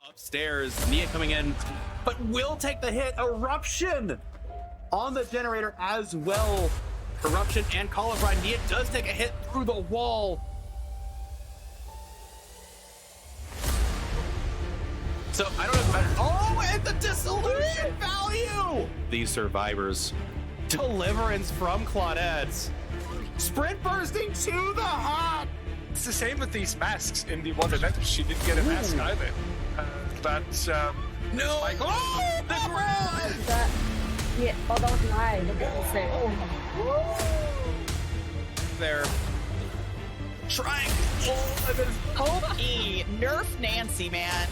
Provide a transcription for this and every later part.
Upstairs, Nia coming in, but will take the hit. Eruption on the generator as well. Eruption and Cauliflower. Nia does take a hit through the wall. So I don't know if that. Oh, and the dissolution value. These survivors. Deliverance from Claudette. Sprint bursting to the heart. It's the same with these masks in the one event. She didn't get a mask either. No! Like, oh, the ground! Yeah, oh, that was nice. Look at this. They're trying. Pokey, nerf Nancy, man.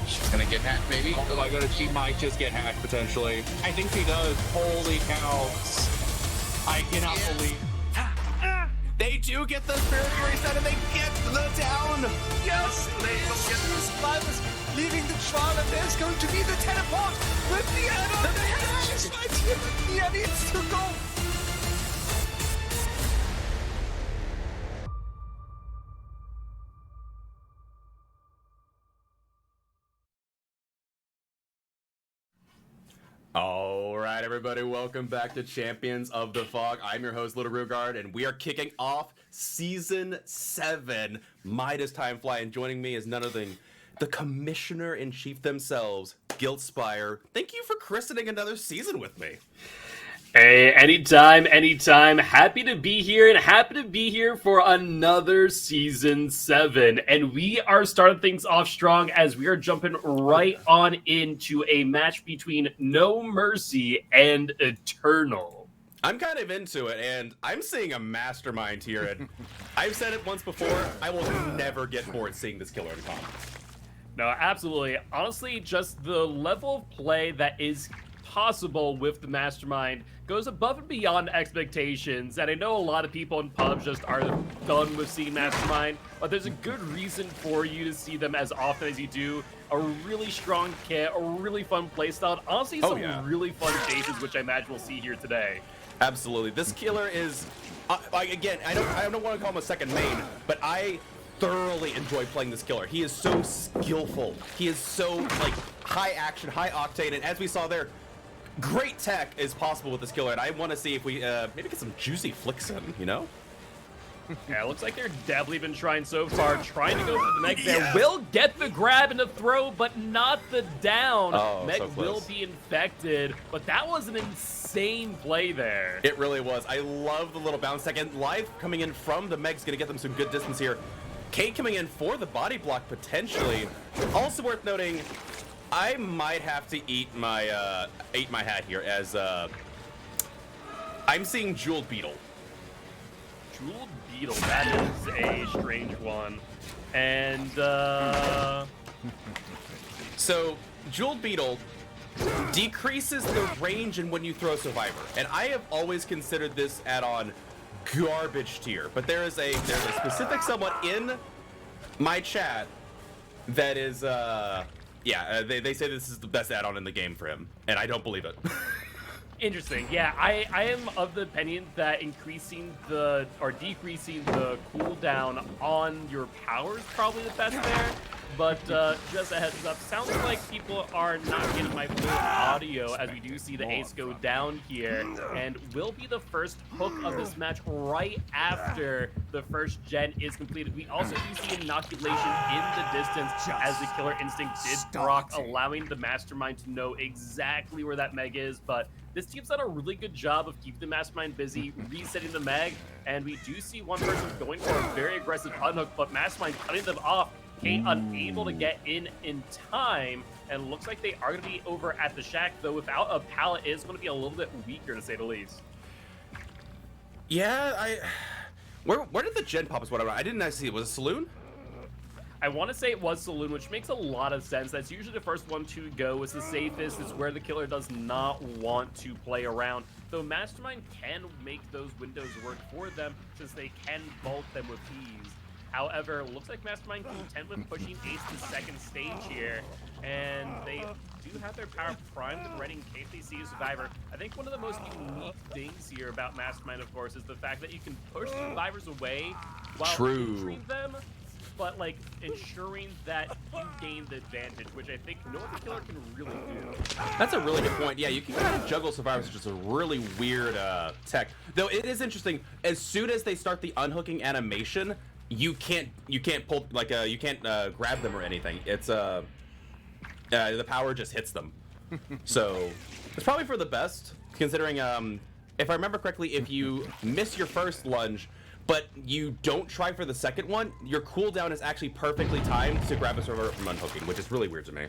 she's gonna get hacked, maybe. Oh my goodness, she might just get hacked potentially. I think she does. Holy cow! I cannot believe. They do get the spirit reset and they get the down. Yes, they will get the survivors leaving the trial, and there's going to be the teleport with the add-on. The hatch is right here, but Nia needs to go. All right, everybody, welcome back to Champions of the Fog. I'm your host, Little Rugard, and we are kicking off Season 7, Midas Time Fly, and joining me is none other than the Commissioner-in-Chief themselves, Guildspire. Thank you for christening another season with me. Hey, anytime. Happy to be here, and happy to be here for another Season 7. And we are starting things off strong as we are jumping right on into a match between No Mercy and Eternal. I'm kind of into it, and I'm seeing a mastermind here, and I've said it once before, I will never get bored seeing this killer in comp. No, absolutely. Honestly, just the level of play that is possible with the mastermind goes above and beyond expectations, and I know a lot of people in pubs just are done with seeing mastermind, but there's a good reason for you to see them as often as you do. A really strong kit, a really fun playstyle, honestly some really fun chases, which I imagine we'll see here today. Absolutely. This killer is, again, I don't want to call him a second main, but I thoroughly enjoy playing this killer. He is so skillful. He is so, like, high action, high octane, and as we saw there, great tech is possible with this killer, and I want to see if we maybe get some juicy flicks in, you know? Yeah, it looks like they're definitely been trying so far, trying to go for the Meg there. Will get the grab and the throw, but not the down. Oh, Meg so will be infected, but that was an insane play there. It really was. I love the little bounce tech, and live coming in from the Meg's going to get them some good distance here. Kate coming in for the body block, potentially. Also worth noting, I might have to eat my hat here, as I'm seeing Jeweled Beetle. Jeweled Beetle, that is a strange one. And, So, Jeweled Beetle decreases the range in when you throw Survivor. And I have always considered this add-on garbage tier. But there's a specific someone in my chat that is, they say this is the best add-on in the game for him. And I don't believe it. interesting. Yeah, I am of the opinion that decreasing the cooldown on your power is probably the best there. But just a heads up, sounds like people are not getting my full audio as we do see the ace go down here, and will be the first hook of this match right after the first gen is completed. We also do see inoculation in the distance as the Killer Instinct did proc, allowing the Mastermind to know exactly where that Meg is, but this team's done a really good job of keeping the Mastermind busy, resetting the Meg, and we do see one person going for a very aggressive unhook, but Mastermind cutting them off. Kate unable to get in time, and looks like they are going to be over at the shack, though without a pallet is going to be a little bit weaker, to say the least. Yeah, where did the gen pop us? Whatever. I didn't actually see it. Was it Saloon? I want to say it was Saloon, which makes a lot of sense. That's usually the first one to go. It's the safest. It's where the killer does not want to play around. Though Mastermind can make those windows work for them, since they can vault them with ease. However, it looks like Mastermind content with pushing Ace to second stage here, and they do have their power primed and ready in case they see a survivor. I think one of the most unique things here about Mastermind, of course, is the fact that you can push survivors away while injuring them, but like ensuring that you gain the advantage, which I think no other killer can really do. That's a really good point. Yeah, you can kind of juggle survivors, which is a really weird tech. Though it is interesting. As soon as they start the unhooking animation, you can't pull like you can't grab them or anything. It's the power just hits them. So it's probably for the best, considering if I remember correctly, if you miss your first lunge, but you don't try for the second one, your cooldown is actually perfectly timed to grab a survivor from unhooking, which is really weird to me.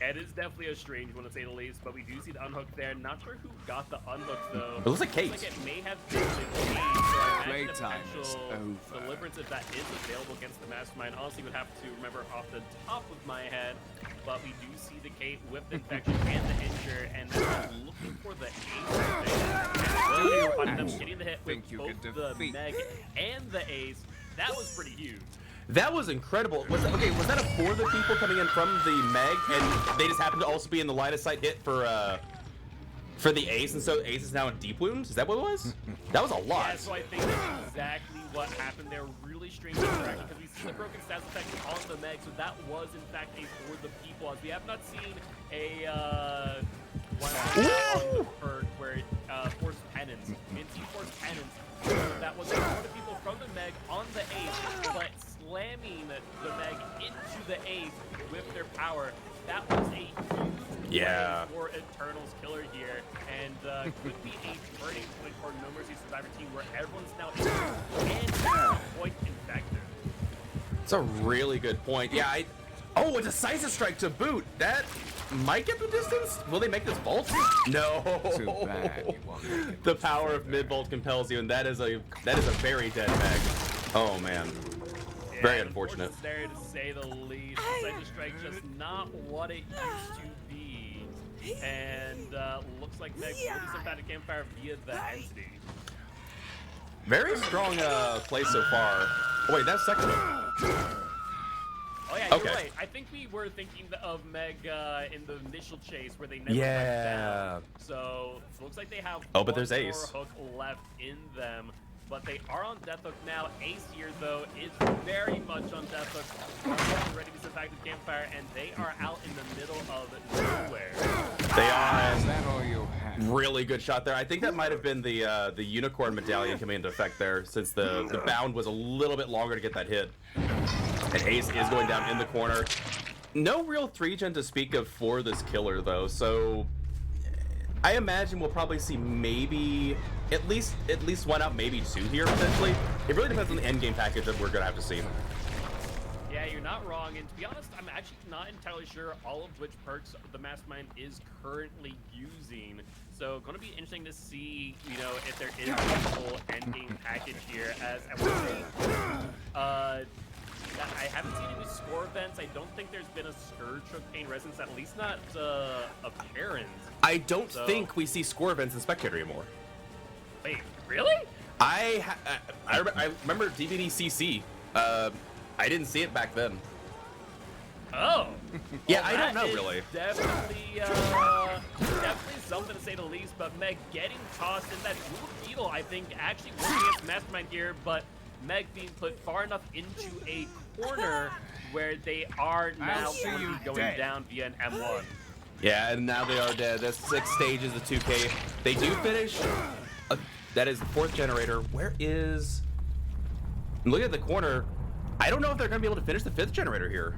It is definitely a strange one to say the least, but we do see the unhook there. Not sure who got the unhook though. It looks like Kate. Looks like it may have been the Kate, so I imagine the Playtime is potential over. deliverance if that is available against the Mastermind. Honestly, would have to remember off the top of my head, but we do see the Kate with the infection and the injure, and then looking for the ace. And ended up getting the hit with Think you both can the defeat Meg and the ace. That was pretty huge. That was incredible. Was that a for the people coming in from the Meg, and they just happened to also be in the line of sight hit for the Ace, and so Ace is now in deep wounds? Is that what it was? That was a lot. Yeah, so I think that's exactly what happened there. Really strange interaction because we see the broken stats effect on the Meg, so that was in fact a for the people, as we have not seen a one on the perk where it forced penance. In Team Force Penance, that was a for the people from the Meg on the Ace, but slamming the Meg into the Ace with their power. That was a huge play for Eternal's killer here, and could be a turning point for No Mercy Survivor team where everyone's now and point infected. It's a really good point. Yeah, oh, a decisive strike to boot. That might get the distance. Will they make this vault? No. Too bad you won't make it The power of mid vault compels you, and that is a very dead Meg. Oh man. Yeah, Very unfortunate. There to say the least. Decisive strike just not what it used to be, and looks like Meg will be some kind of campfire via the entity. Very strong play so far. Oh wait, that's second. Oh yeah, you're right. I think we were thinking of Meg in the initial chase where they never went down. So it looks like they have but there's one Ace. more hook left in them. But they are on death hook now. Ace here, though, is very much on death hook. Ready to survive the campfire, and they are out in the middle of nowhere. They are. Is that all you have? Really good shot there. I think that might have been the unicorn medallion coming into effect there, since the bound was a little bit longer to get that hit. And Ace is going down in the corner. No real 3-gen to speak of for this killer though, so I imagine we'll probably see maybe at least one out, maybe two here potentially. It really depends on the end game package that we're gonna have to see. Yeah, you're not wrong. And to be honest, I'm actually not entirely sure all of which perks the Mastermind is currently using. So going to be interesting to see, you know, if there is a full end game package here. As I would say, I haven't seen any score events. I don't think there's been a Scourge Hook Pain Resonance, at least not apparent. I don't think we see score events in Spectator anymore. Wait, really? I remember DVD CC. I didn't see it back then. Oh. Yeah, Well, I don't that know is really. Definitely something to say the least, but Meg getting tossed in that Jewel Beetle, I think, actually working against Mastermind here, but Meg being put far enough into a corner where they are now going to be going down via an M1. Yeah, and now they are dead. That's 6 stages of 2K. They do finish. That is the 4th generator. Where is... Look at the corner. I don't know if they're going to be able to finish the 5th generator here.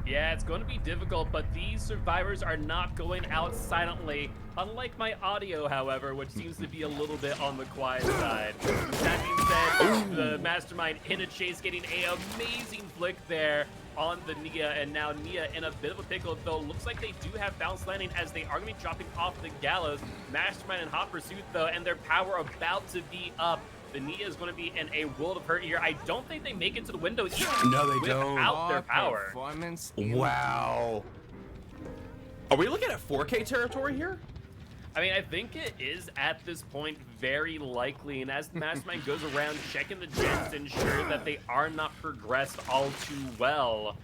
Yeah, it's going to be difficult, but these survivors are not going out silently. Unlike my audio, however, which seems to be a little bit on the quiet side. That being said, the Mastermind in a chase getting an amazing flick there on the Nia, and now Nia in a bit of a pickle, though looks like they do have bounce landing as they are going to be dropping off the gallows. Mastermind in hot pursuit, though, and their power about to be up. The Nia is going to be in a world of hurt here. I don't think they make it to the window even No, they don't. without their power. Performance. Wow. Are we looking at 4K territory here? I mean, I think it is at this point very likely, and as the Mastermind goes around checking the gens to ensure that they are not progressed all too well,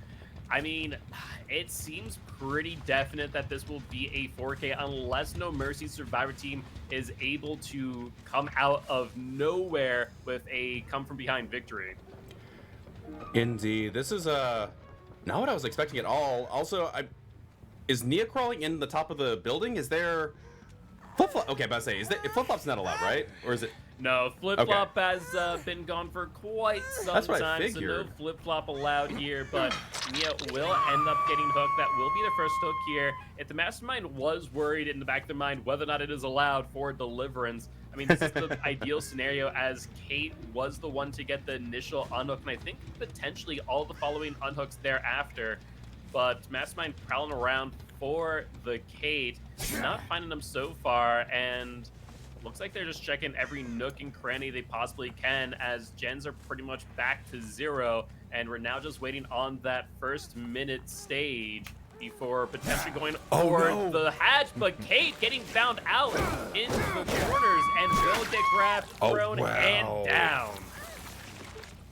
I mean, it seems pretty definite that this will be a 4K unless No Mercy Survivor team is able to come out of nowhere with a come from behind victory. Indeed, this is not what I was expecting at all. Also, is Nia crawling in the top of the building? Is there flip flop? Okay, about to say, is that flip flop's not allowed, right? Or is it? No, flip-flop has been gone for quite some That's what I time, so no figured. flip-flop allowed here, but Nia will end up getting hooked. That will be the first hook here. If the Mastermind was worried in the back of their mind whether or not it is allowed for Deliverance, I mean, this is the ideal scenario, as Kate was the one to get the initial unhook, and I think potentially all the following unhooks thereafter. But Mastermind prowling around for the Kate, not finding them so far, and looks like they're just checking every nook and cranny they possibly can, as gens are pretty much back to 0, and we're now just waiting on that first minute stage before potentially going for the hatch. But Kate getting found out into the corners and will get grabbed, thrown, and down.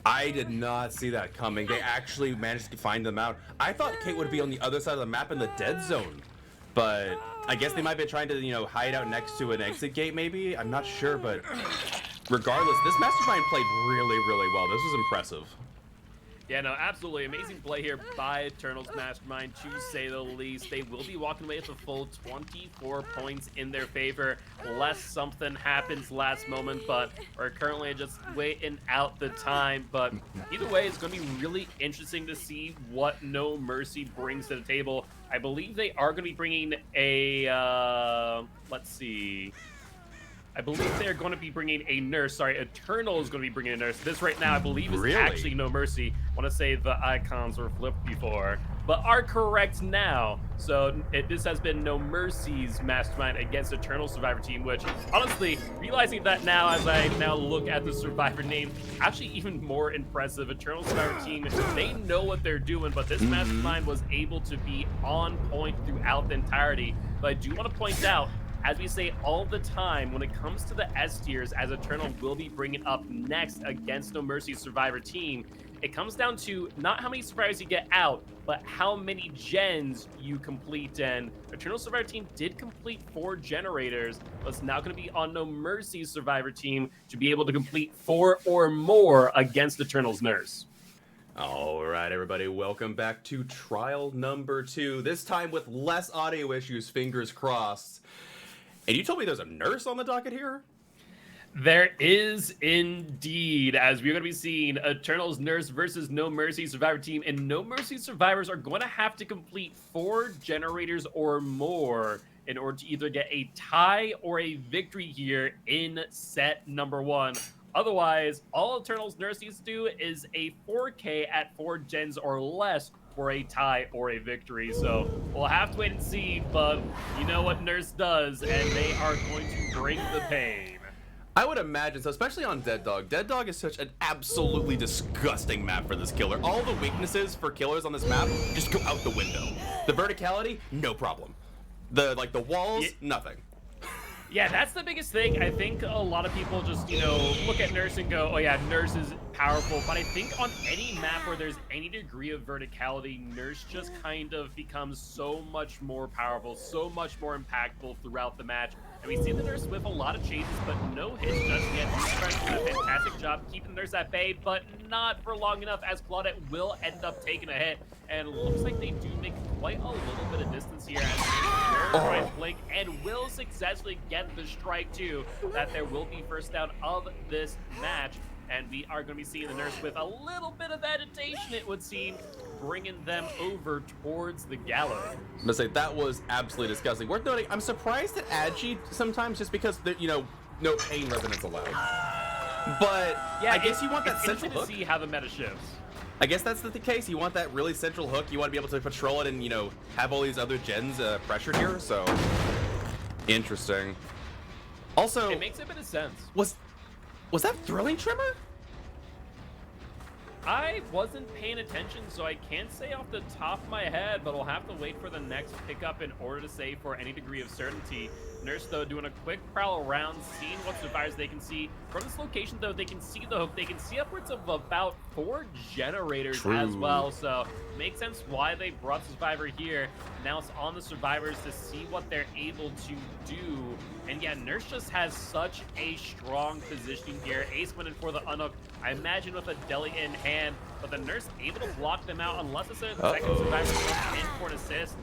I did not see that coming. They actually managed to find them out. I thought Kate would be on the other side of the map in the dead zone, but I guess they might be trying to, you know, hide out next to an exit gate maybe. I'm not sure, but regardless, this Mastermind played really, really well. This was impressive. Yeah, no, absolutely. Amazing play here by Eternal's Mastermind, to say the least. They will be walking away with a full 24 points in their favor, unless something happens last moment, but we're currently just waiting out the time. But either way, it's going to be really interesting to see what No Mercy brings to the table. I believe they are going to be bringing a, let's see. I believe they're going to be bringing a nurse. Sorry, Eternal is going to be bringing a nurse. This right now, I believe, is actually No Mercy. I want to say the icons were flipped before, but are correct now. So this has been No Mercy's Mastermind against Eternal Survivor Team, which, honestly, realizing that now as I now look at the Survivor name, actually even more impressive. Eternal Survivor Team, they know what they're doing, but this Mastermind was able to be on point throughout the entirety. But I do want to point out, as we say all the time, when it comes to the S tiers, as Eternal will be bringing up next against No Mercy Survivor Team, it comes down to not how many survivors you get out, but how many gens you complete. And Eternal Survivor Team did complete 4 generators, but it's now going to be on No Mercy Survivor Team to be able to complete 4 or more against Eternal's nurse. All right, everybody, welcome back to trial number 2. This time with less audio issues, fingers crossed. And you told me there's a nurse on the docket here? There is indeed, as we're going to be seeing Eternal's nurse versus No Mercy Survivor Team, and No Mercy survivors are going to have to complete 4 generators or more in order to either get a tie or a victory here in set number 1. Otherwise, all Eternal's nurse needs to do is a 4K at 4 gens or less for a tie or a victory. So we'll have to wait and see, but you know what Nurse does, and they are going to bring the pain. I would imagine so, especially on Dead Dog. Dead Dog is such an absolutely disgusting map for this killer. All the weaknesses for killers on this map just go out the window. The verticality, no problem. The walls, nothing. Yeah, that's the biggest thing. I think a lot of people just, you know, look at Nurse and go, oh yeah, Nurse is powerful. But I think on any map where there's any degree of verticality, Nurse just kind of becomes so much more powerful, so much more impactful throughout the match. And we see the Nurse with a lot of chases, but no hits just yet. He's doing a fantastic job keeping the Nurse at bay, but not for long enough, as Claudette will end up taking a hit. And looks like they do make quite a little bit of distance here, as Nurse tries to blink and will successfully get the strike too, that there will be first down of this match. And we are going to be seeing the Nurse with a little bit of agitation, it would seem, bringing them over towards the gallows. I'm gonna say that was absolutely disgusting. Worth noting, I'm surprised at Agi sometimes, just because you know, no pain resonance allowed. But yeah, I guess you want that central hook. To see how the meta shifts. I guess that's the case. You want that really central hook. You want to be able to patrol it and, you know, have all these other gens pressured here. So interesting. Also, it makes a bit of sense. Was that Thrilling Tremor? I wasn't paying attention, so I can't say off the top of my head, but I'll have to wait for the next pickup in order to say for any degree of certainty. Nurse, though, doing a quick prowl around, seeing what survivors they can see. From this location, though, they can see the hook. They can see upwards of about 4 generators as well. So, makes sense why they brought Survivor here. Now it's on the survivors to see what they're able to do. And yeah, Nurse just has such a strong positioning here. Ace went in for the unhook, I imagine with a deli in hand, but the Nurse able to block them out unless it's a second survivor goes in for an assist.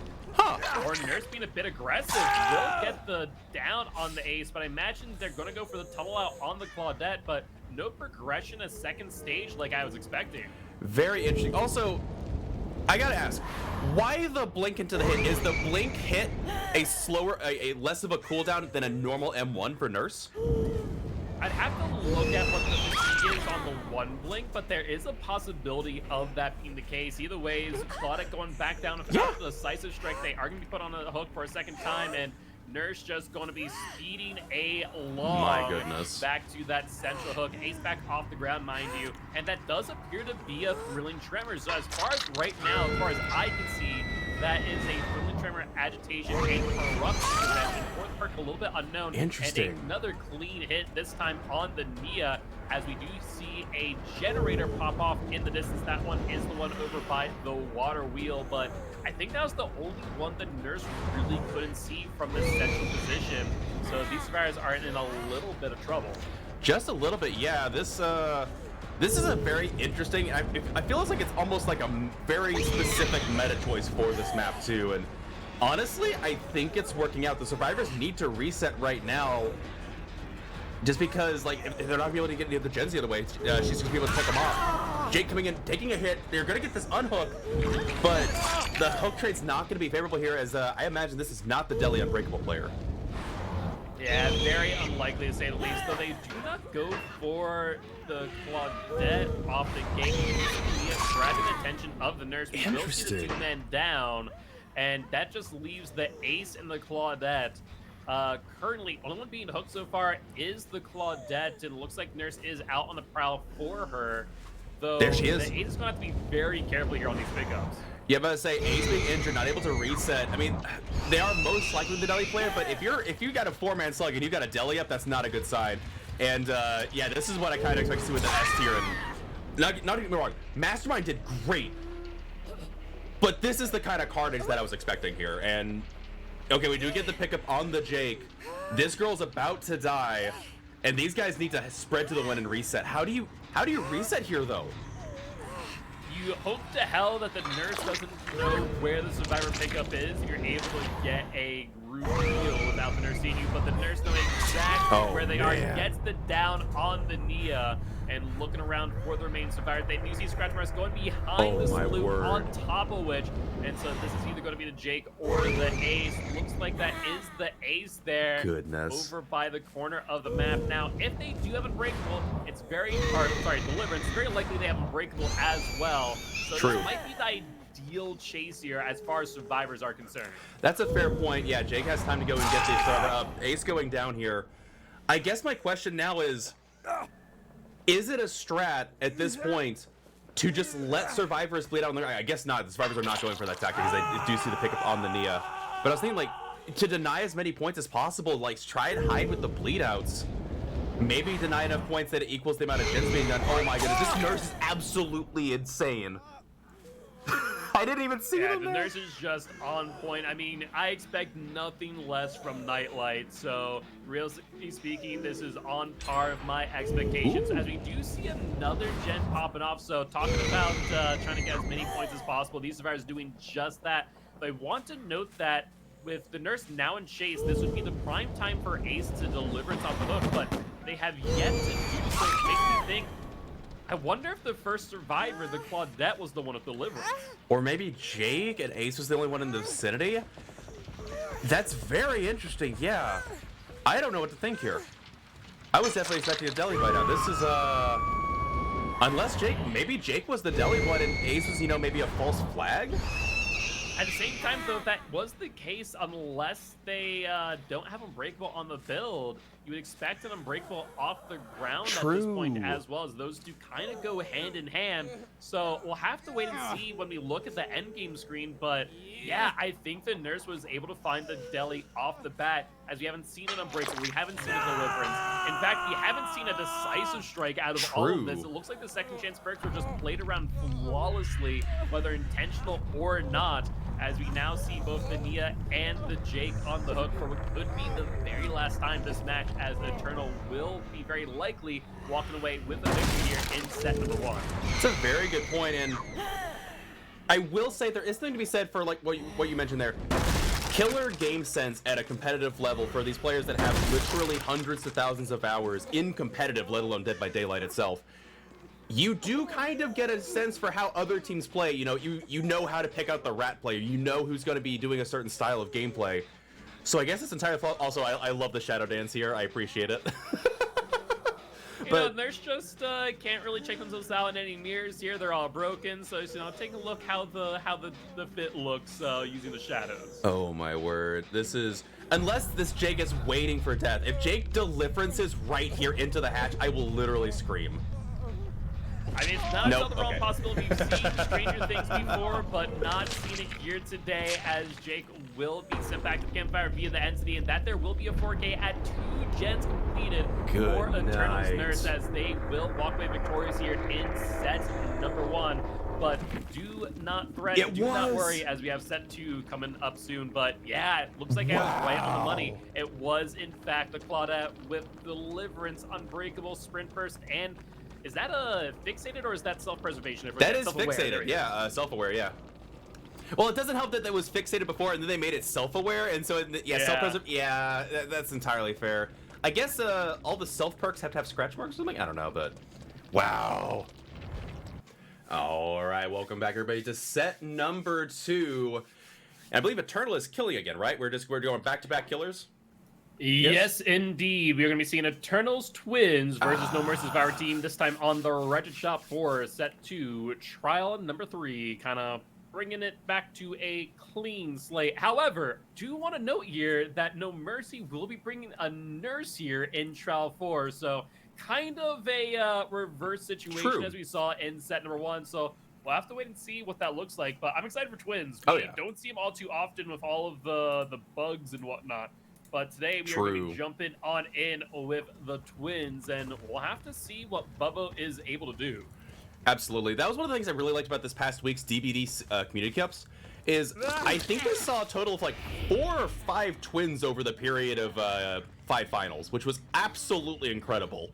Or Nurse being a bit aggressive will get the down on the Ace, but I imagine they're going to go for the tunnel out on the Claudette, but no progression a second stage like I was expecting. Very interesting. Also, I gotta ask, why the blink into the hit? Is the blink hit a slower, a less of a cooldown than a normal M1 for Nurse? I'd have to look at what the fatigue is on the one blink, but there is a possibility of that being the case. Either way, Claudette going back down after the decisive strike. They are going to be put on a hook for a second time, and Nurse just going to be speeding along. My goodness. Back to that central hook. Ace back off the ground, mind you. And that does appear to be a Thrilling Tremor. So as far as right now, as far as I can see, that is a Thrilling Tremor, Agitation, and Corruption possession. Fourth perk a little bit unknown. Interesting. And another clean hit, this time on the Nia, as we do see a generator pop off in the distance. That one is the one over by the water wheel, but I think that was the only one that Nurse really couldn't see from this central position. So these survivors are in a little bit of trouble. Just a little bit, yeah. This is a very interesting. I feel like it's almost like a very specific meta choice for this map too. And honestly, I think it's working out. The survivors need to reset right now. Just because, like, if they're not gonna be able to get any of the gens the other way, she's gonna be able to pick them off. Jake coming in, taking a hit. They're gonna get this unhook, but the hook trade's not gonna be favorable here, as I imagine this is not the Deli Unbreakable player. Yeah, very unlikely to say the least. Though they do not go for the Claudette off the gate. He is grabbing the attention of the Nurse. We will see the 2 men down, and that just leaves the Ace and the Claudette. Currently, only one being hooked so far is the Claudette, and it looks like Nurse is out on the prowl for her. Though there she is. The Ace is going to have to be very careful here on these pickups. Yeah, but I say Ace being injured, not able to reset. I mean, they are most likely the Deli player, but if you got a 4-man slug and you got a Deli up, that's not a good sign. And yeah, this is what I kind of expect to see with the S tier. And not even wrong, Mastermind did great, but this is the kind of carnage that I was expecting here. And okay, we do get the pickup on the Jake. This girl's about to die, and these guys need to spread to the win and reset. How do you reset here though? You hope to hell that the Nurse doesn't know where the survivor pickup is. You're able to get a group kill without the Nurse seeing you, but the Nurse knows exactly where they are. Gets the down on the Nia, and looking around for the remaining survivors. They do see Scratch Marks going behind the sloop, on top of which, and so this is either going to be the Jake or the Ace. Looks like that is the Ace there. Goodness. Over by the corner of the map. Now, if they do have Unbreakable, it's very Deliverance, very likely they have Unbreakable as well. So this might be the ideal chase here as far as survivors are concerned. That's a fair point. Yeah, Jake has time to go and get the server up. Ace going down here. I guess my question now is it a strat at this point to just let survivors bleed out on their... I guess not. The survivors are not going for that tactic because they do see the pickup on the Nia. But I was thinking, like, to deny as many points as possible, like, try and hide with the bleed outs. Maybe deny enough points that it equals the amount of gens being done. Oh my goodness, this Nurse is absolutely insane. I didn't even see them the there. Nurse is just on point. I mean, I expect nothing less from Nightlight. So, realistically speaking, this is on par with my expectations. As we do see another gen popping off. So, talking about trying to get as many points as possible. These survivors doing just that. But I want to note that with the Nurse now in chase, this would be the prime time for Ace to deliver it off the hook. But they have yet to do so. It makes me think, I wonder if the first survivor, the Claudette, was the one with deliverance. Or maybe Jake and Ace was the only one in the vicinity? That's very interesting, yeah. I don't know what to think here. I was definitely expecting a Deli by now. This is, unless maybe Jake was the Deli one and Ace was, maybe a false flag? At the same time, though, if that was the case, unless they don't have Unbreakable on the build, you would expect an Unbreakable off the ground at this point, as well as those two kind of go hand in hand. So we'll have to wait and see when we look at the end game screen. But yeah, I think the Nurse was able to find the deli off the bat, as we haven't seen an Unbreakable, we haven't seen a Deliverance. In fact, we haven't seen a decisive strike out of all of this. It looks like the second chance perks were just played around flawlessly, whether intentional or not, as we now see both the Nia and the Jake on the hook for what could be the very last time this match, as the Eternal will be very likely walking away with a victory here in set number 1. It's a very good point, and I will say there is something to be said for like what you mentioned there. Killer game sense at a competitive level for these players that have literally hundreds of thousands of hours in competitive, let alone Dead by Daylight itself. You do kind of get a sense for how other teams play. You know, you know how to pick out the rat player. You know who's going to be doing a certain style of gameplay. So I guess it's entirely fault. Also, I love the shadow dance here. I appreciate it. You know, Nurse just can't really check themselves out in any mirrors here. They're all broken. So, you know, take a look how the fit looks using the shadows. Oh my word. This is, unless this Jake is waiting for death. If Jake deliverances right here into the hatch, I will literally scream. I mean, it's not the wrong possibility. We've seen stranger things before, but not seen it here today, as Jake will be sent back to the campfire via the entity, and that there will be a 4K at 2 gens completed for Eternal's Nurse, as they will walk away victorious here in set number 1. But do not fret, do not worry, as we have set 2 coming up soon. But yeah, it looks like I was right on the money. It was, in fact, the Claudette with Deliverance, Unbreakable, Sprint Burst, and is that a fixated or is that self-preservation? That is fixated, yeah, self-aware, yeah. Well, it doesn't help that it was fixated before and then they made it self-aware, and so, self-preserve, that's entirely fair. I guess all the self-perks have to have scratch marks or something? I don't know, but wow. All right, welcome back, everybody, to set number 2. And I believe Eternal is killing again, right? We're doing back-to-back killers? Yes, indeed. We're going to be seeing Eternals Twins versus No Mercy Survivor team, this time on the Wretched Shop for set 2, trial number 3, kind of bringing it back to a clean slate. However, do want to note here that No Mercy will be bringing a Nurse here in trial 4, so kind of a reverse situation as we saw in set number 1, so we'll have to wait and see what that looks like, but I'm excited for Twins. We don't see them all too often with all of the bugs and whatnot. But today we are going to be jumping on in with the Twins, and we'll have to see what Bubba is able to do. Absolutely. That was one of the things I really liked about this past week's DBD Community Cups, is I think we saw a total of like 4 or 5 Twins over the period of 5 finals, which was absolutely incredible.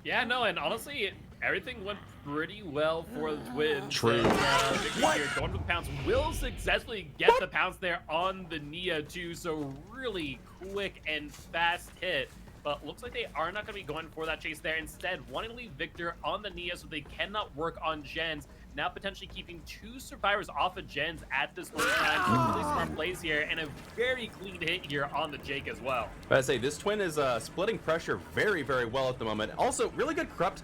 Yeah, no, and honestly, everything went pretty well for the Twins. True. Victor here going for the pounce will successfully get the pounce there on the Nia too, so really quick and fast hit. But looks like they are not going to be going for that chase there. Instead, wanting to leave Victor on the Nia so they cannot work on gens. Now potentially keeping 2 survivors off of gens at this point in time. Really smart plays here, and a very clean hit here on the Jake as well. But I say, this Twin is splitting pressure very, very well at the moment. Also, really good corrupt.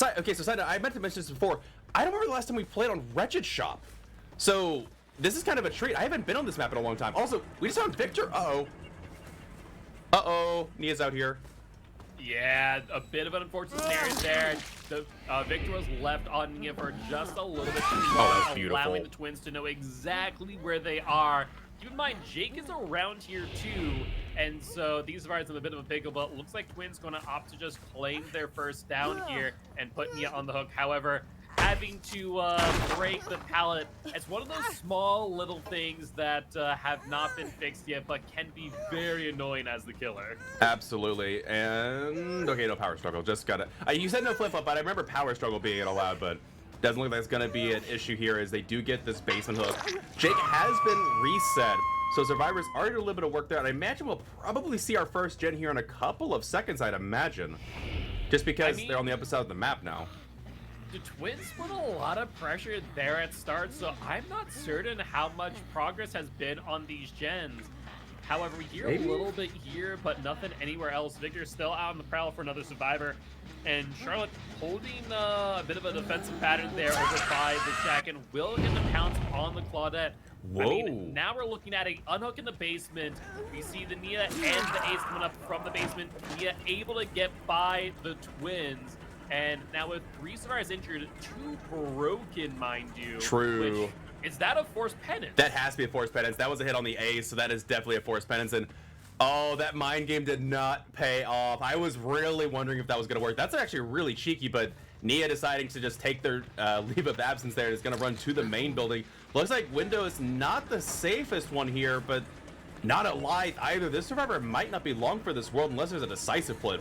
Okay, so side note, I meant to mention this before. I don't remember the last time we played on Wretched Shop. So this is kind of a treat. I haven't been on this map in a long time. Also, we just found Victor. Uh-oh. Nia's out here. Yeah, a bit of an unfortunate scenario there. The Victor was left on Nia for just a little bit too long, allowing the Twins to know exactly where they are. Keep in mind, Jake is around here too, and so these survivors have a bit of a pickle, but it looks like Twins going to opt to just claim their first down here and put Nia on the hook. However, having to break the pallet, it's one of those small little things that have not been fixed yet, but can be very annoying as the killer. Absolutely. And okay, no power struggle. Just got it. You said no flip-flop, but I remember power struggle being allowed, but doesn't look like it's going to be an issue here as they do get this basement hook. Jake has been reset, so survivors are doing a little bit of work there, and I imagine we'll probably see our first gen here in a couple of seconds, I'd imagine. Just because they're on the opposite side of the map now. The Twins put a lot of pressure there at start, so I'm not certain how much progress has been on these gens. However, we hear a little bit here, but nothing anywhere else. Victor's still out on the prowl for another survivor. And Charlotte holding a bit of a defensive pattern there over by the Jack, and will get the pounce on the Claudette. Whoa. I mean, now we're looking at a unhook in the basement. We see the Nia and the Ace coming up from the basement. Nia able to get by the twins. And now with 3 survivors injured, 2 broken, mind you. True. Which, is that a forced penance? That has to be a forced penance. That was a hit on the Ace, so that is definitely a forced penance. And oh, that mind game did not pay off. I was really wondering if that was going to work. That's actually really cheeky, but Nia deciding to just take their leave of absence there is going to run to the main building. Looks like Window is not the safest one here, but not alive either. This survivor might not be long for this world unless there's a decisive play.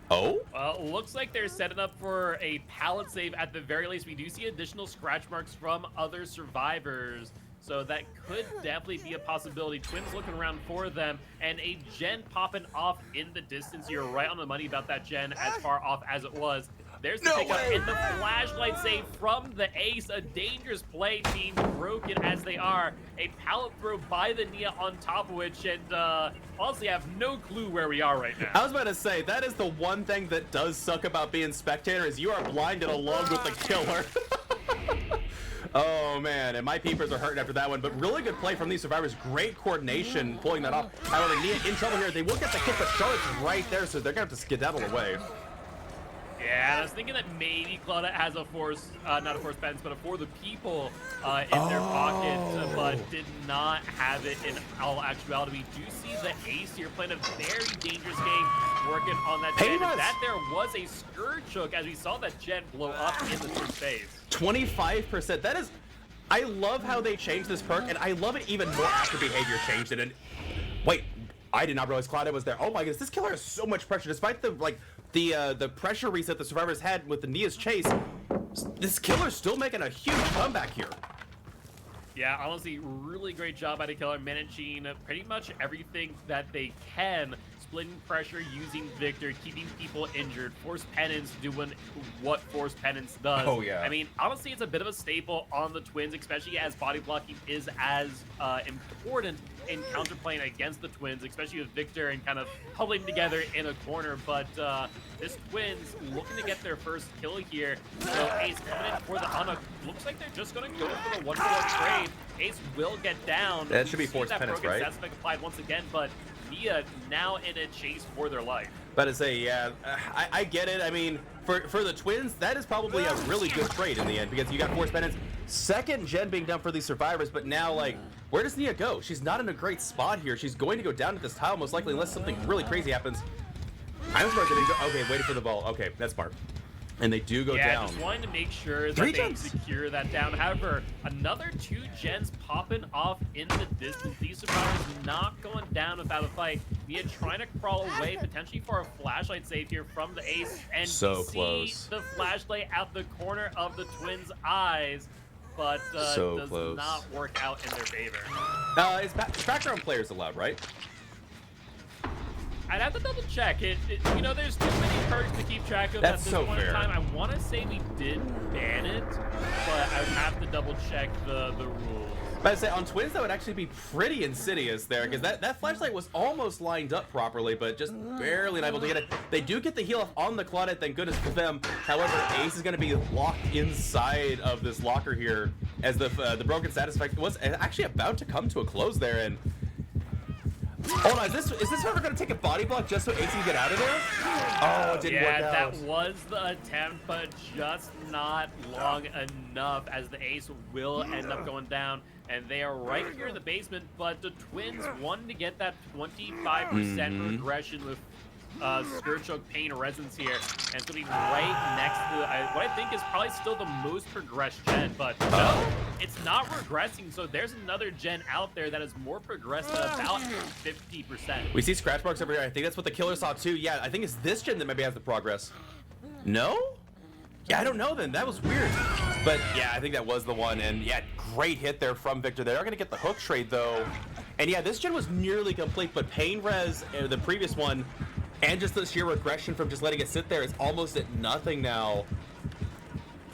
Oh? Well, looks like they're setting up for a pallet save at the very least. We do see additional scratch marks from other survivors, so that could definitely be a possibility. Twins looking around for them, and a gen popping off in the distance. You're right on the money about that gen, as far off as it was. There's the pickup and the flashlight save from the Ace. A dangerous play, being broken as they are. A pallet throw by the Nia on top of which, and honestly, I have no clue where we are right now. I was about to say, that is the one thing that does suck about being spectator, is you are blinded along with the killer. Oh man, and my peepers are hurting after that one, but really good play from these survivors. Great coordination pulling that off. However, Nia in trouble here. They will get the kick, but Charlotte's right there, so they're gonna have to skedaddle away. Yeah, I was thinking that maybe Claudette has a force, not a force penance, but a for the people in their pocket, but did not have it in all actuality. We do see the Ace here playing a very dangerous game, working on that gen. That there was a Scourge hook as we saw that gen blow up in the third phase. 25%. That is, I love how they changed this perk, and I love it even more after behavior changed it. And wait, I did not realize Claudette was there. Oh my goodness, this killer has so much pressure, despite the the pressure reset the survivors had with the Nia's chase. This killer's still making a huge comeback here. Yeah, honestly, really great job by the killer, managing pretty much everything that they can. Splitting pressure, using Victor, keeping people injured, force penance, doing what force penance does. Oh, yeah. I mean, honestly, it's a bit of a staple on the twins, especially as body blocking is as important in counterplaying against the twins, especially with Victor and kind of huddling together in a corner. But this twins looking to get their first kill here. So Ace coming in for the unhook. Looks like they're just going to go for the 1-for-1 trade. Ace will get down. That should be force penance, right? That's applied once again, but Nia now in a chase for their life. About to say, yeah, I get it. I mean, for the twins, that is probably a really good trade in the end, because you got force penance, second gen being done for these survivors, but now, like, where does Nia go? She's not in a great spot here. She's going to go down at this tile, most likely, unless something really crazy happens. I'm smart that they go. Okay, waiting for the ball. Okay, that's smart. And they do go down. Just wanting to make sure that they secure that down. However, another 2 gens popping off in the distance. These survivors not going down without a fight. Nia trying to crawl away, potentially for a flashlight save here from the Ace. And so see the flashlight out the corner of the twins' eyes, but does not work out in their favor. Is background players allowed, right? I'd have to double check. You know, there's too many perks to keep track of That's at this so point fair. in time. I want to say we did ban it, but I would have to double check the rules. But I'd say on twins, that would actually be pretty insidious there, because that flashlight was almost lined up properly, but just barely able to get it. They do get the heal off on the Claudette, thank goodness for them. However, Ace is going to be locked inside of this locker here, as the broken status effect was actually about to come to a close there. And hold on, is this ever going to take a body block just so Ace can get out of there? Oh, it didn't work out. Yeah, that was the attempt, but just not long enough, as the Ace will end up going down. And they are right here in the basement, but the twins wanted to get that 25% regression with Scourge Choke, Pain, Resonance here. And it's going to be right next to what I think is probably still the most progressed gen. But no, it's not regressing. So there's another gen out there that is more progressed at about 50%. We see scratch marks over here. I think that's what the killer saw too. Yeah, I think it's this gen that maybe has the progress. No? Yeah, I don't know then. That was weird. But yeah, I think that was the one. And yeah, great hit there from Victor. They are going to get the hook trade though. And yeah, this gen was nearly complete, but Pain Res, the previous one, and just the sheer regression from just letting it sit there is almost at nothing now.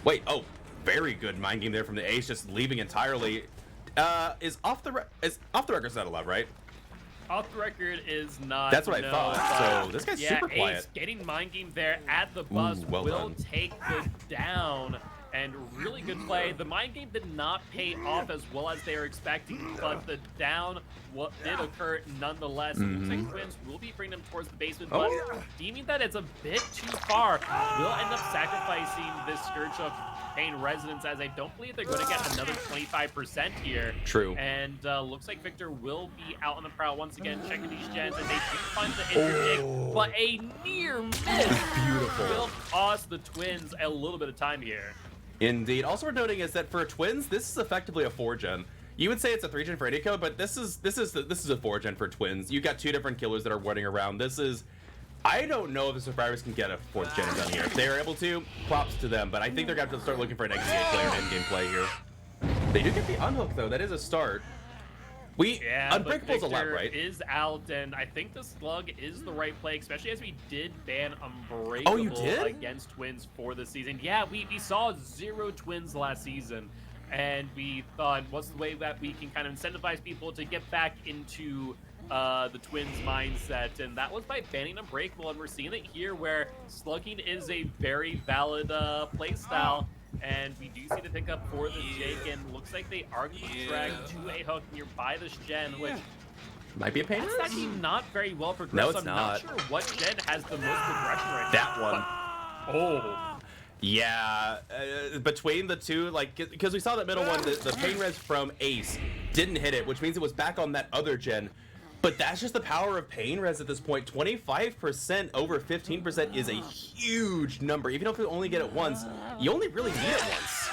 Wait, oh, very good mind game there from the Ace, just leaving entirely. Is off the record's not allowed, right? Off the record is not. That's what I thought. So this guy's super quiet. Ace getting mind game there at the bus well will done. take the down. and really good play. The mind game did not pay off as well as they were expecting, but the down did occur nonetheless. Looks like Twins will be bringing them towards the basement, but deeming that it's a bit too far, will end up sacrificing this Scourge of Pain Resonance, as I don't believe they're going to get another 25% here. True. And looks like Victor will be out on the prowl once again, checking these gens, and they do find the injured but a near miss will cost the Twins a little bit of time here. Indeed. Also worth noting is that for Twins, this is effectively a 4-gen. You would say it's a 3-gen for any code, but this is a 4-gen for Twins. You've got 2 different killers that are running around. This is... I don't know if the survivors can get a 4th gen done here. If they are able to, props to them, but I think they're going to have to start looking for an exit player and endgame play here. They do get the unhook, though. That is a start. Unbreakable's allowed, right? Is out, and I think the slug is the right play, especially as we did ban Unbreakable against Twins for the season. Yeah, we saw 0 Twins last season, and we thought, what's the way that we can kind of incentivize people to get back into the Twins mindset, and that was by banning Unbreakable, and we're seeing it here where slugging is a very valid play style, and we do see the pickup for the Jake, and looks like they are going to drag to a hook nearby this gen, which might be a pain. That's actually not very well progressed. No, it's I'm not sure what gen has the most progression right that now. One. Yeah, between the two, like, because we saw that middle one, the pain res from Ace didn't hit it, which means it was back on that other gen. But that's just the power of pain res at this point. 25% over 15% is a huge number. Even if you only get it once, you only really need it once.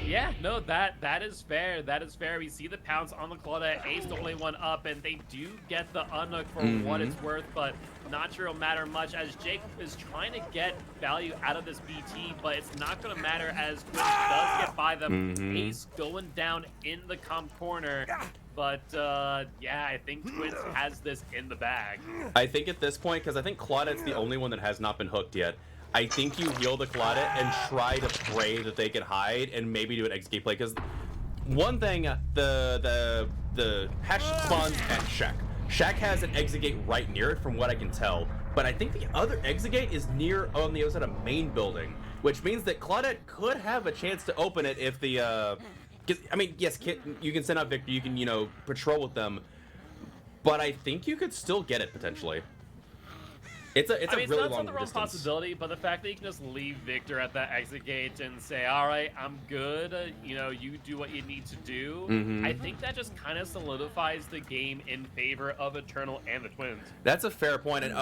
Yeah, no, that is fair. That is fair. We see the pounce on the Claudette. Ace the only one up, and they do get the unhook for what it's worth, but not sure it'll matter much as Jake is trying to get value out of this BT, but it's not going to matter as Twins does get by them. Ace going down in the comp corner. But, yeah, I think Twins has this in the bag. I think at this point, because I think Claudette's the only one that has not been hooked yet, I think you heal the Claudette and try to pray that they can hide and maybe do an execute play. Because one thing, the hatch spawns at Shack. Shack has an exit gate right near it from what I can tell. But I think the other exit gate is near on the other side of main building, which means that Claudette could have a chance to open it if the... I mean, yes, you can send out Victor, you can, patrol with them, but I think you could still get it, potentially. It's a really long not the wrong distance. possibility, but the fact that you can just leave Victor at that exit gate and say, all right, I'm good, you do what you need to do, I think that just kind of solidifies the game in favor of Eternal and the Twins. That's a fair point, and,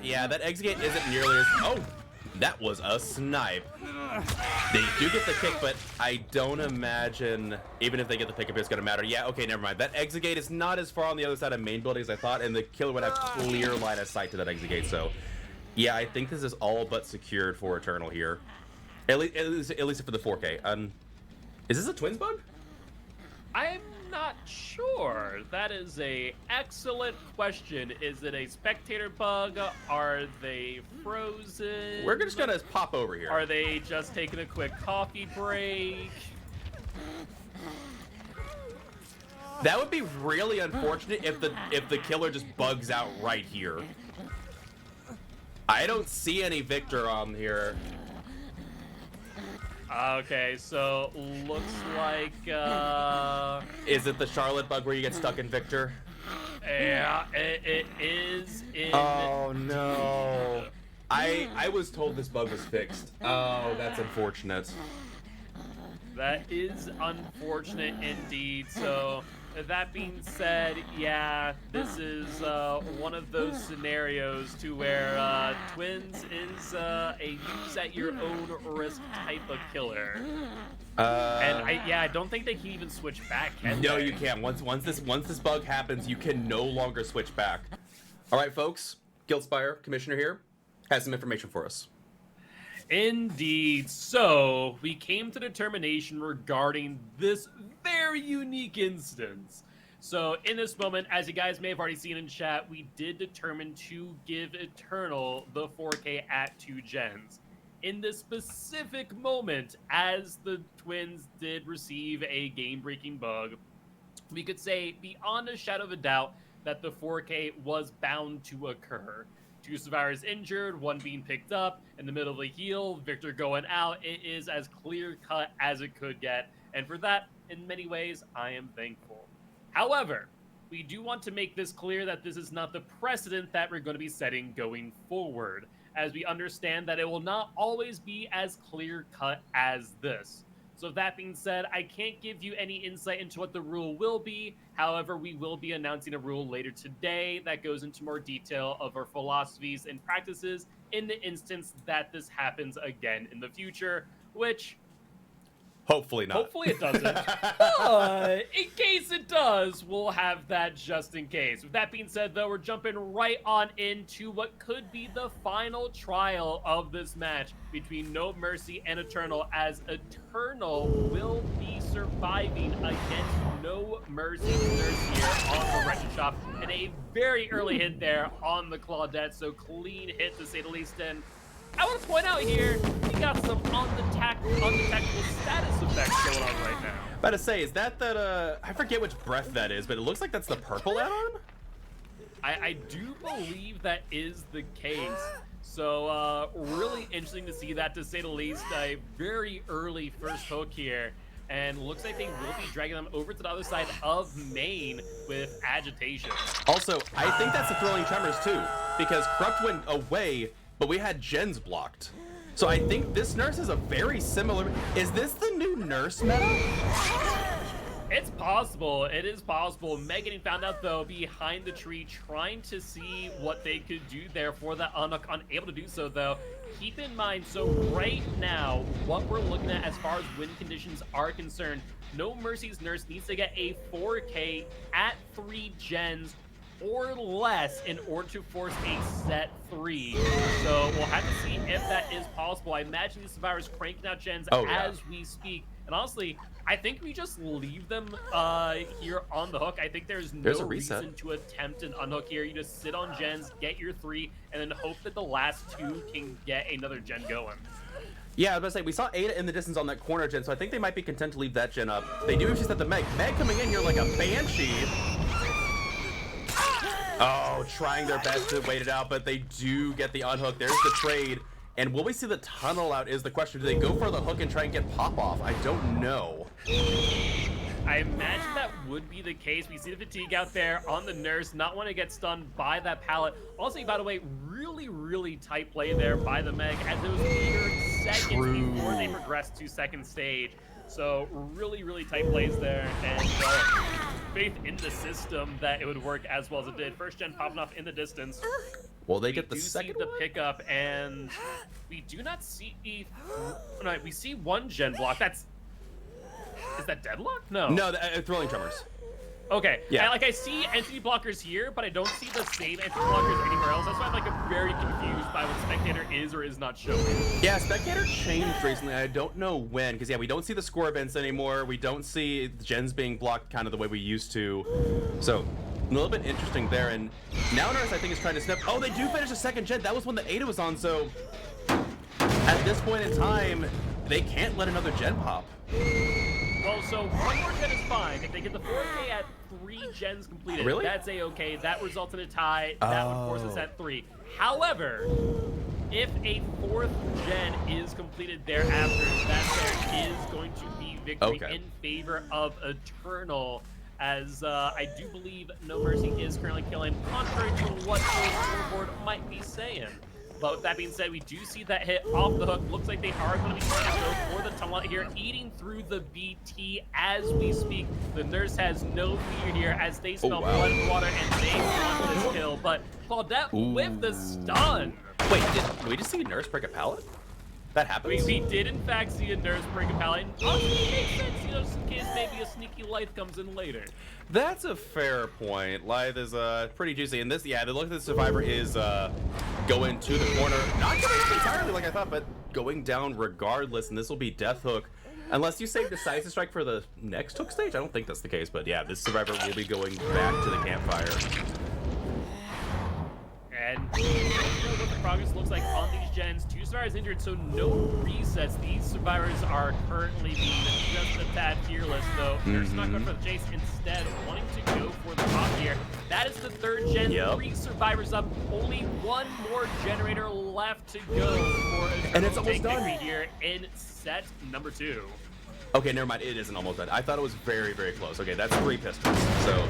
yeah, that exit gate isn't nearly as... Oh! That was a snipe. They do get the kick, but I don't imagine, even if they get the pickup, it's going to matter. Yeah, okay, never mind. That exit gate is not as far on the other side of main building as I thought, and the killer would have clear line of sight to that exit gate. So, yeah, I think this is all but secured for Eternal here. At least for the 4K. Is this a Twins bug? I'm not sure. That is a excellent question. Is it a spectator bug? Are they frozen? We're just gonna pop over here. Are they just taking a quick coffee break? That would be really unfortunate if the killer just bugs out right here. I don't see any Victor on here. Okay, so looks like Is it the Charlotte bug where you get stuck in Victor? Yeah, it is in... Oh no. I was told this bug was fixed. Oh, that's unfortunate. That is unfortunate indeed. So that being said, yeah, this is one of those scenarios to where Twins is a use at your own risk type of killer. And I don't think they can even switch back. No, you can't. Once this bug happens, you can no longer switch back. All right, folks. Guildspire Commissioner here has some information for us. Indeed. So we came to determination regarding this very unique instance. So in this moment, as you guys may have already seen in chat, we did determine to give Eternal the 4K at 2 gens. In this specific moment, as the Twins did receive a game-breaking bug, we could say beyond a shadow of a doubt that the 4K was bound to occur. 2 survivors injured, 1 being picked up, in the middle of the heal, Victor going out. It is as clear-cut as it could get, and for that, in many ways, I am thankful. However, we do want to make this clear that this is not the precedent that we're going to be setting going forward, as we understand that it will not always be as clear-cut as this. So that being said, I can't give you any insight into what the rule will be. However, we will be announcing a rule later today that goes into more detail of our philosophies and practices in the instance that this happens again in the future, which Hopefully not. hopefully it doesn't. But in case it does, we'll have that just in case. With that being said, though, we're jumping right on into what could be the final trial of this match between No Mercy and Eternal, as Eternal will be surviving against No Mercy's nurse here on the Wretched Shop, and a very early hit there on the Claudette, so clean hit to say the least. And I want to point out here, we got some undetectable status effects going on right now. About to say, is that I forget which breath that is, but it looks like that's the purple add-on? I do believe that is the case. So really interesting to see that, to say the least. A very early first hook here, and looks like they will be dragging them over to the other side of main with agitation. Also, I think that's the Thrilling Tremors too, because Corrupt went away, but we had gens blocked. So I think this nurse is a very similar... Is this the new nurse meta? It's possible. It is possible. Meg getting found out, though, behind the tree, trying to see what they could do there for that unhook. Unable to do so, though. Keep in mind, so right now, what we're looking at as far as win conditions are concerned, No Mercy's nurse needs to get a 4K at 3 gens or less in order to force a set 3. So we'll have to see if that is possible. I imagine these survivors cranking out gens as we speak. And honestly, I think we just leave them here on the hook. I think there's no reason to attempt an unhook here. You just sit on gens, get your 3, and then hope that the last 2 can get another gen going. Yeah, I was about to say, we saw Ada in the distance on that corner gen, so I think they might be content to leave that gen up. They do just set the Meg. Meg coming in here like a banshee. Oh, trying their best to wait it out, but they do get the unhook. There's the trade. And will we see the tunnel out is the question. Do they go for the hook and try and get pop off? I don't know. I imagine that would be the case. We see the fatigue out there on the nurse, not want to get stunned by that pallet. Also, by the way, really tight play there by the Meg, as it was mere seconds before they progressed to second stage. So really tight plays there, and faith in the system that it would work as well as it did. First gen popping off in the distance. Will they get the second one? We see the pickup, and we do not see... No, we see 1 gen block. Is that Deadlock? No. No, Thrilling Tremors. Okay. Yeah. I see entity blockers here, but I don't see the same entity blockers anywhere else. That's why I'm very confused by what Spectator is or is not showing. Yeah, Spectator changed recently. I don't know when, because we don't see the score events anymore. We don't see gens being blocked kind of the way we used to. So a little bit interesting there. And now Nurse, I think, is trying to snap. Oh, they do finish the second gen. That was when the Ada was on. So at this point in time, they can't let another gen pop. Well, so 1 more gen is fine. If they get the 4K at 3 gens completed, that's a-okay. That results in a tie. That would force us at 3. However, if a 4th gen is completed thereafter, that there is going to be victory in favor of Eternal, as I do believe No Mercy is currently killing, contrary to what the scoreboard might be saying. But with that being said, we do see that hit off the hook. Looks like they are going to be trying to go for the tunnel out here, eating through the BT as we speak. The nurse has no fear here as they smell blood and water, and they want this kill. But Claudette with the stun. Wait, did we just see a nurse break a pallet? That happens? We did in fact see a nurse break a pallet. And honestly, it makes sense, just in case maybe a sneaky Lithe comes in later. That's a fair point. Lithe is pretty juicy. And this, the look at the survivor is going to the corner. Not going entirely like I thought, but going down regardless. And this will be Death Hook. Unless you save Decisive Strike for the next hook stage? I don't think that's the case. But yeah, this survivor will be going back to the campfire. And progress looks like on these gens. 2 survivors injured, so no resets. These survivors are currently being just a tad fearless, though. Nurse not going for the chase, instead wanting to go for the top here. That is the 3rd gen. Yep. 3 survivors up. Only 1 more generator left to go for And it's almost victory done here in set number 2. Okay, never mind. It isn't almost done. I thought it was very, very close. Okay, that's 3 pistols. So,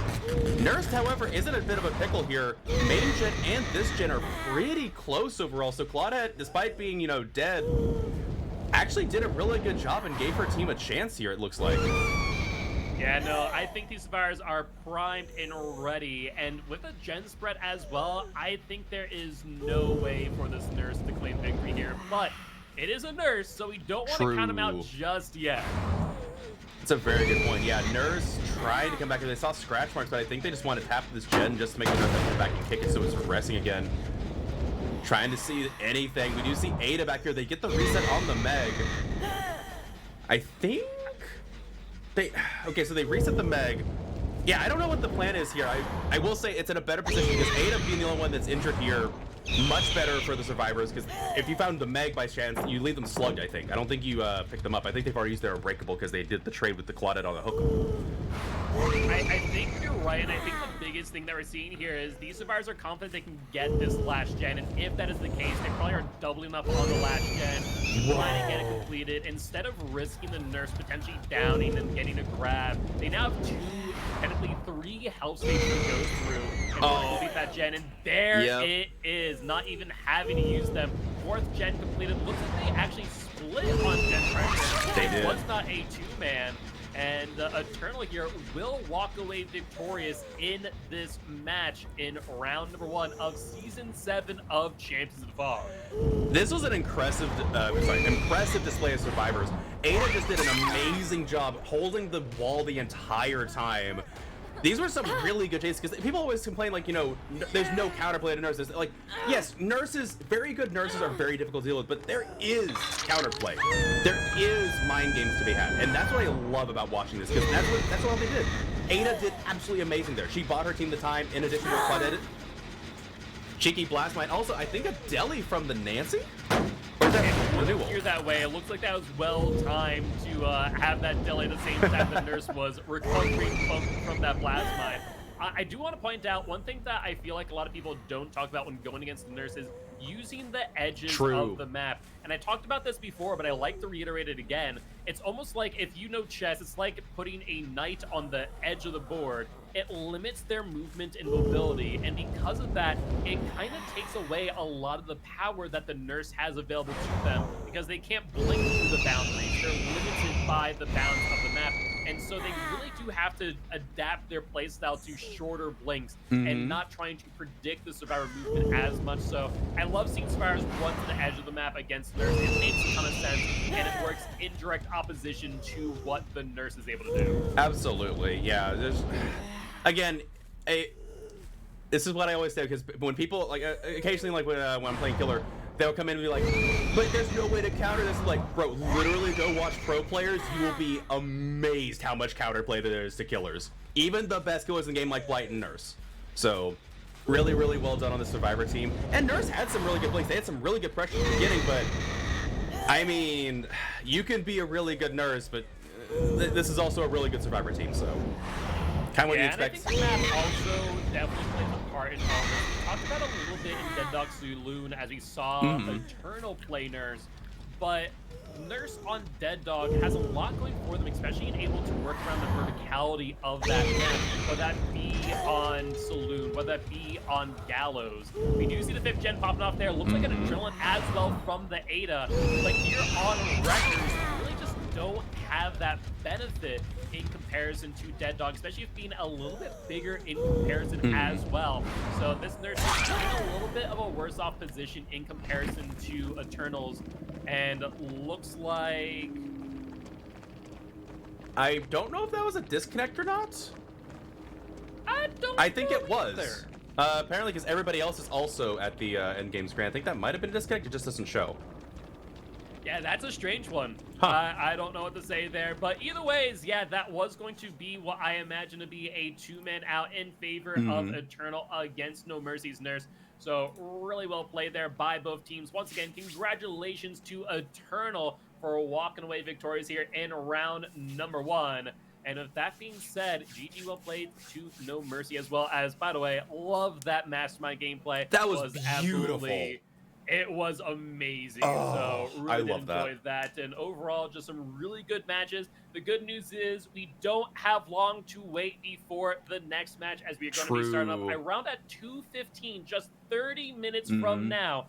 Nurse, however, is in a bit of a pickle here. Main gen and this gen are pretty close overall. So Claudette, despite being, you know, dead, actually did a really good job and gave her team a chance here, it looks like. Yeah, no, I think these survivors are primed and ready, and with a gen spread as well, I think there is no way for this Nurse to claim victory here, but it is a Nurse, so we don't want to count him out just yet. That's a very good point. Yeah, Nurse tried to come back, and they saw scratch marks, but I think they just want to tap this gen just to make the Nurse come back and kick it so it's progressing again. Trying to see anything. We do see Ada back here. They get the reset on the Meg. I think okay, so they reset the Meg. Yeah, I don't know what the plan is here. I will say it's in a better position because Ada being the only one that's injured here, much better for the survivors, because if you found the Meg by chance, you leave them slugged, I think. I don't think you pick them up. I think they've already used their Unbreakable because they did the trade with the Claudette on the hook. I think you're right, and I think the biggest thing that we're seeing here is these survivors are confident they can get this last gen, and if that is the case, they probably are doubling up on the last gen, trying to get it completed. Instead of risking the Nurse potentially downing and getting a grab, they now have 2, technically 3 health stages to go through in order to complete that gen, and there it is, not even having to use them. 4th gen completed. Looks like they actually split on gen pressure. They did. It was not a 2-man. And Eternal here will walk away victorious in this match in round number 1 of Season 7 of Champions of the Fog. This was an impressive display of survivors. Ada just did an amazing job holding the wall the entire time. These were some really good chases, because people always complain, like, you know, there's no counterplay to nurses. Like, yes, nurses, very good nurses are very difficult to deal with, but there is counterplay. There is mind games to be had, and that's what I love about watching this, because that's what they did. Ada did absolutely amazing there. She bought her team the time, in addition to a Claudette. Cheeky Blast Mine. Also, I think a deli from the Nancy? Or is that the new one? Here that way, it looks like that was well timed to have that deli at the same time the Nurse was recovering from that Blast Mine. I do want to point out one thing that I feel like a lot of people don't talk about when going against the Nurse is using the edges of the map. And I talked about this before, but I like to reiterate it again. It's almost like, if you know chess, it's like putting a knight on the edge of the board. It limits their movement and mobility, and because of that, it kind of takes away a lot of the power that the Nurse has available to them, because they can't blink through the boundaries. They're limited by the bounds of the map, and so they really do have to adapt their playstyle to shorter blinks and not trying to predict the survivor movement as much. So I love seeing survivors run to the edge of the map against Nurse. It makes a ton of sense, and it works in direct opposition to what the Nurse is able to do. Absolutely, yeah. Again, this is what I always say, because when people, like, occasionally, like, when I'm playing Killer, they'll come in and be like, but there's no way to counter this. Like, bro, literally go watch pro players. You will be amazed how much counterplay there is to Killers. Even the best killers in the game, like Blight and Nurse. So, really, really well done on the Survivor team. And Nurse had some really good plays. They had some really good pressure at the beginning, but, I mean, you can be a really good Nurse, but this is also a really good Survivor team, so... Kind of what you expect. And I think the map also definitely plays a part in all this. We talked about a little bit in Dead Dog Saloon as we saw Eternal play Nurse, but Nurse on Dead Dog has a lot going for them, especially in able to work around the verticality of that map, whether that be on Saloon, whether that be on Gallows. We do see the 5th gen popping off there. Looks like an Adrenaline as well from the Ada, but here on Records, we really just don't have that benefit in comparison to Dead Dog, especially if being a little bit bigger in comparison as well. So this Nurse is in a little bit of a worse off position in comparison to Eternals, and looks like... I don't know if that was a disconnect or not. I think it was. Apparently, because everybody else is also at the end game screen. I think that might have been a disconnect. It just doesn't show. Yeah, that's a strange one. Huh. I don't know what to say there, but either ways, yeah, that was going to be what I imagine to be a 2-man out in favor of Eternal against No Mercy's Nurse. So really well played there by both teams. Once again, congratulations to Eternal for walking away victorious here in round number 1. And with that being said, GG well played to No Mercy, as well as, by the way, love that Mastermind gameplay. That was beautiful. It was amazing. Oh, so really I did love that. enjoy that. And overall, just some really good matches. The good news is we don't have long to wait before the next match, as we are going to be starting up True. around at 2:15, just 30 minutes from now.